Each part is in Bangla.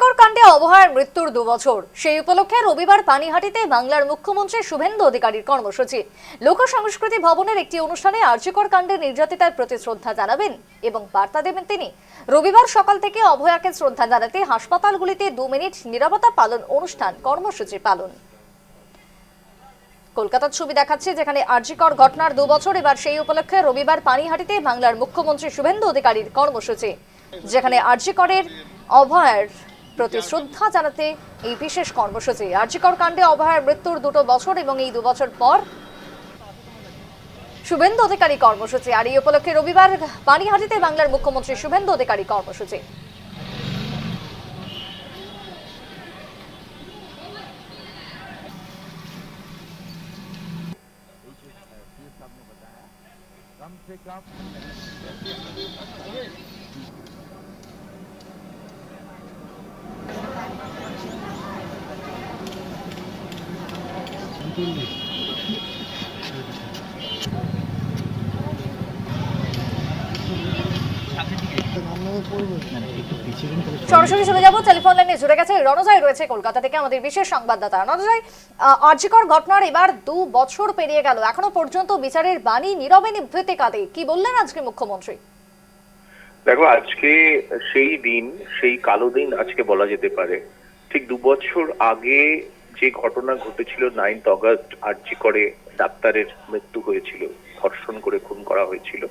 আরজিকর কাণ্ডে অভয়ার মৃত্যুর 2 বছর, সেই উপলক্ষে রবিবার পানিহাটিতে বাংলার মুখ্যমন্ত্রী শুভেন্দু অধিকারীর কর্মসূচি। লোক সংস্কৃতি ভবনের একটি অনুষ্ঠানে আরজিকর কাণ্ডে নির্যাতিতার প্রতি শ্রদ্ধা জানাবেন এবং বার্তা দেবেন তিনি। রবিবার সকাল থেকে অভয়াকে শ্রদ্ধা জানাতে হাসপাতালগুলিতে 2 মিনিট নীরবতা পালন অনুষ্ঠান কর্মসূচি পালন। কলকাতার ছবি দেখাচ্ছে, যেখানে আরজিকর ঘটনার 2 বছর, এবার সেই উপলক্ষে রবিবার পানিহাটিতে বাংলার মুখ্যমন্ত্রী শুভেন্দু অধিকারীর কর্মসূচি, যেখানে আরজিকরের অভয়ার প্রতি শ্রদ্ধা জানাতে এই বিশেষ কর্মসূচি। আরজিকর কাণ্ডে অভয়ার মৃত্যুর 2 বছর এবং এই 2 বছর পর শুভেন্দু অধিকারী কর্মসূচি। আর এই উপলক্ষে রবিবার পানিহাটিতে বাংলার মুখ্যমন্ত্রী শুভেন্দু অধিকারী কর্মসূচি। कम से कम সরাসরি চলে যাব, টেলিফোন লাইনে জুড়ে গেছে রণজয়, রয়েছে কলকাতা থেকে আমাদের বিশেষ সংবাদদাতা। রণজয়, আরজিকর ঘটনার এবার 2 বছর পেরিয়ে গেল, এখনো পর্যন্ত বিচারের বাণী নীরবে নিভৃতে কাঁদে, কি বললেন আজকে মুখ্যমন্ত্রী? দেখো, আজকে সেই দিন, সেই কালো দিন আজকে বলা যেতে পারে। ঠিক 2 বছর আগে যে ঘটনা ঘটেছিল, 9 অগস্ট আরজিকরে ডাক্তারের মৃত্যু হয়েছিল, ধর্ষণ করে খুন করা হয়েছিল,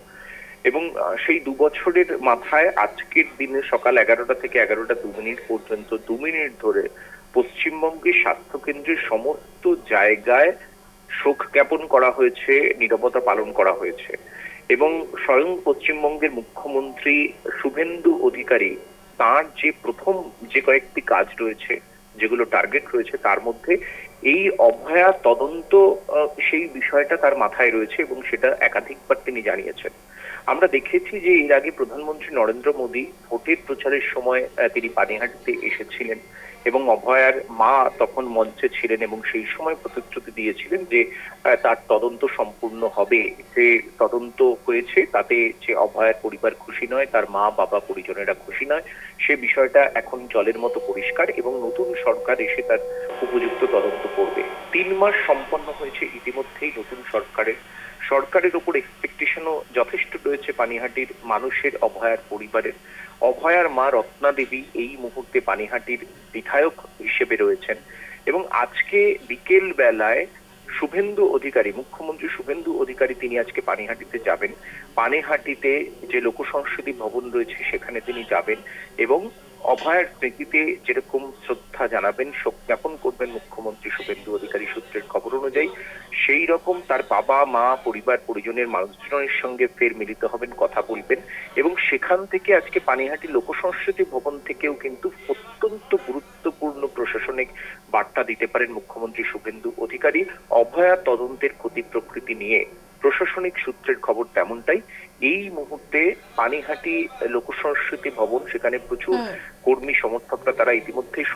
এবং সেই 2 বছরের মাথায় আজকের দিনে সকাল 11টা থেকে 11টা 2 মিনিট পর্যন্ত 2 মিনিট ধরে পশ্চিমবঙ্গের স্বাস্থ্য কেন্দ্রের সমস্ত জায়গায় শোক জ্ঞাপন করা হয়েছে, নীরবতা পালন করা হয়েছে। এবং স্বয়ং পশ্চিমবঙ্গের মুখ্যমন্ত্রী শুভেন্দু অধিকারী তার যে প্রথম যে কয়েকটি কাজ রয়েছে, যেগুলো টার্গেট রয়েছে, তার মধ্যে এই অভয়া তদন্ত, সেই বিষয়টা তার মাথায় রয়েছে এবং সেটা একাধিকবার তিনি জানিয়েছেন। আমরা দেখেছি যে এর আগে প্রধানমন্ত্রী নরেন্দ্র মোদী ভোটের প্রচারের সময় তিনি পানিহাটিতে এসেছিলেন এবং অভয়ার মা তখন মঞ্চে ছিলেন এবং সেই সময় প্রতিশ্রুতি দিয়েছিলেন যে তার তদন্ত সম্পূর্ণ হবে। যে তদন্ত হয়েছে তাতে যে অভয়ার পরিবার খুশি নয়, তার মা বাবা পরিজনেরা খুশি নয়, সে বিষয়টা এখন জলের মতো পরিষ্কার এবং নতুন সরকার এসে তার উপযুক্ত তদন্ত করবে। 3 মাস সম্পন্ন হয়েছে ইতিমধ্যেই নতুন সরকারের উপর এক্সপেকটেশনও যথেষ্ট রয়েছে পানিহাটির মানুষের, অভয়ার পরিবারের। অভয়ার মা রত্না দেবী এই মুহূর্তে পানিহাটির বিধায়ক হিসেবে রয়েছেন এবং আজকে বিকেল বেলায় শুভেন্দু অধিকারী, মুখ্যমন্ত্রী শুভেন্দু অধিকারী, তিনি আজকে পানিহাটিতে যাবেন। পানিহাটিতে যে লোক সংস্কৃতি ভবন রয়েছে সেখানে তিনি যাবেন এবং অভয়ার স্মৃতিতে যেরকম শ্রদ্ধা জানাবেন, শোক জ্ঞাপন করবেন মুখ্যমন্ত্রী শুভেন্দু অধিকারী সূত্রের খবর অনুযায়ী, সেই রকম তার বাবা মা পরিবার পরিজনের মানুষজনের সঙ্গে ফের মিলিত হবেন, কথা বলবেন এবং সেখান থেকে আজকে পানিহাটি লোক সংস্কৃতি ভবন থেকেও কিন্তু অত্যন্ত গুরুত্বপূর্ণ প্রশাসনিক বার্তা দিতে পারেন মুখ্যমন্ত্রী শুভেন্দু অধিকারী। অভয়া তদন্তের গতি প্রকৃতি নিয়ে প্রশাসনিক সূত্রের খবর তেমনটাই। এই মুহূর্তে পানিহাটি লোক সংস্কৃতি ভবন, সেখানে প্রচুর কর্মী সমর্থকরা তারা ইতিমধ্যেই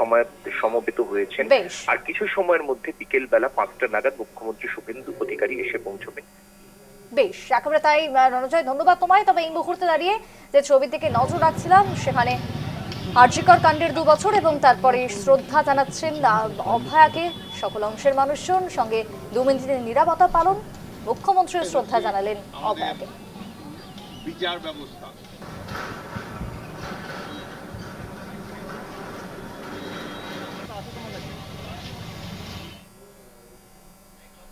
সমবেত হয়েছেন। আর কিছু সময়ের মধ্যে বিকেল বেলা 5টা নাগাদ মুখ্যমন্ত্রী শুভেন্দু অধিকারী এসে পৌঁছবেন। বেশ, একেবারে তাই রণজয়, ধন্যবাদ তোমায়। তবে এই মুহূর্তে দাঁড়িয়ে যে ছবির দিকে নজর রাখছিলাম, সেখানে আরজিকর কাণ্ডের 2 বছর এবং তারপরে শ্রদ্ধা জানাচ্ছেন অভয়াকে সকল অংশের মানুষজন, সঙ্গে 2 মিনিটের নীরবতা পালন, মুখ্যমন্ত্রী শ্রদ্ধা জানালেন অভয়াকে। বিচার ব্যবস্থা